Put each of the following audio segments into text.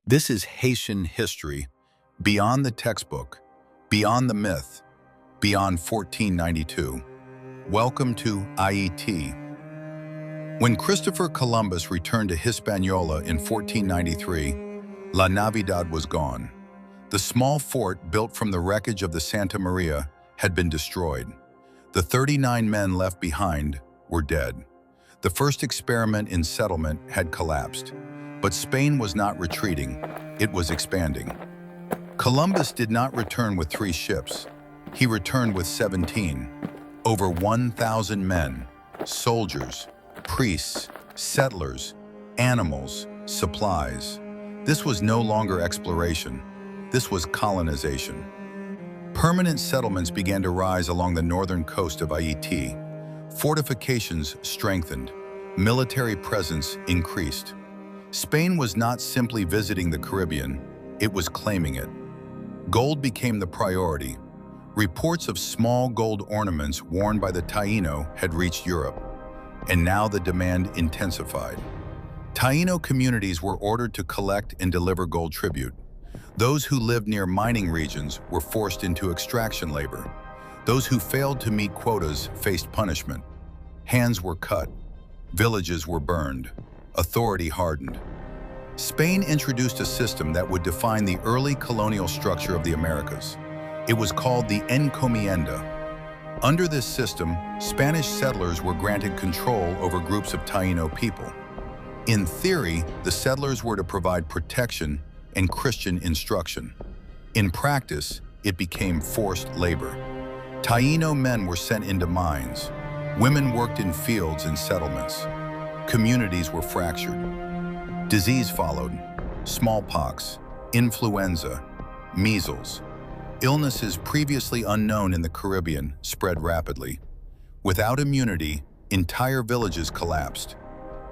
This is Haitian history, beyond the textbook, beyond the myth, beyond 1492. Welcome to Ayiti. When Christopher Columbus returned to Hispaniola in 1493, La Navidad was gone. The small fort built from the wreckage of the Santa Maria had been destroyed. The 39 men left behind were dead. The first experiment in settlement had collapsed. But Spain was not retreating, it was expanding. Columbus did not return with 3 ships. He returned with 17. Over 1,000 men, soldiers, priests, settlers, animals, supplies. This was no longer exploration. This was colonization. Permanent settlements began to rise along the northern coast of Ayiti. Fortifications strengthened. Military presence increased. Spain was not simply visiting the Caribbean, it was claiming it. Gold became the priority. Reports of small gold ornaments worn by the Taíno had reached Europe, and now the demand intensified. Taíno communities were ordered to collect and deliver gold tribute. Those who lived near mining regions were forced into extraction labor. Those who failed to meet quotas faced punishment. Hands were cut, villages were burned. Authority hardened. Spain introduced a system that would define the early colonial structure of the Americas. It was called the encomienda. Under this system, Spanish settlers were granted control over groups of Taíno people. In theory, the settlers were to provide protection and Christian instruction. In practice, it became forced labor. Taíno men were sent into mines. Women worked in fields and settlements. Communities were fractured. Disease followed: smallpox, influenza, measles. Illnesses previously unknown in the Caribbean spread rapidly. Without immunity, entire villages collapsed.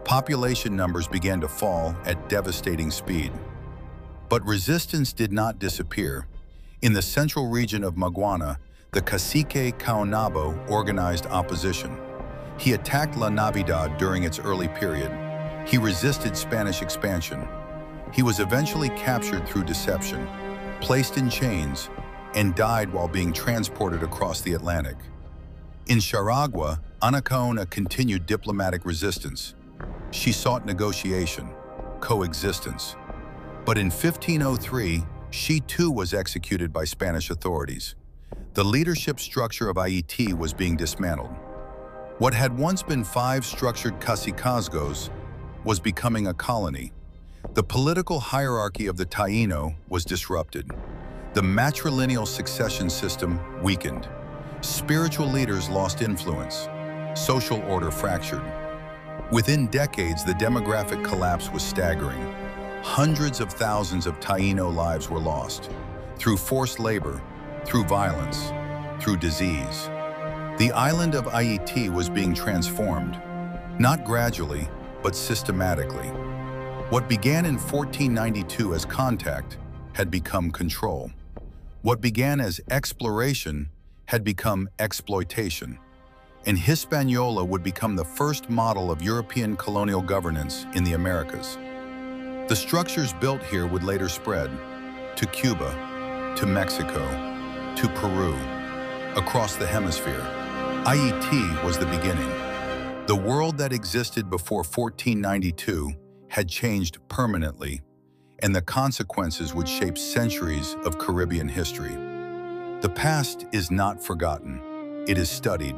Population numbers began to fall at devastating speed. But resistance did not disappear. In the central region of Maguana, the cacique Caonabo organized opposition. He attacked La Navidad during its early period. He resisted Spanish expansion. He was eventually captured through deception, placed in chains, and died while being transported across the Atlantic. In Charagua, Anacaona continued diplomatic resistance. She sought negotiation, coexistence. But in 1503, she too was executed by Spanish authorities. The leadership structure of Ayiti was being dismantled. What had once been 5 structured cacicazgos was becoming a colony. The political hierarchy of the Taíno was disrupted. The matrilineal succession system weakened. Spiritual leaders lost influence. Social order fractured. Within decades, the demographic collapse was staggering. Hundreds of thousands of Taíno lives were lost, through forced labor, through violence, through disease. The island of Ayiti was being transformed, not gradually, but systematically. What began in 1492 as contact had become control. What began as exploration had become exploitation. And Hispaniola would become the first model of European colonial governance in the Americas. The structures built here would later spread to Cuba, to Mexico, to Peru, across the hemisphere. Ayiti was the beginning. The world that existed before 1492 had changed permanently, and the consequences would shape centuries of Caribbean history. The past is not forgotten. It is studied,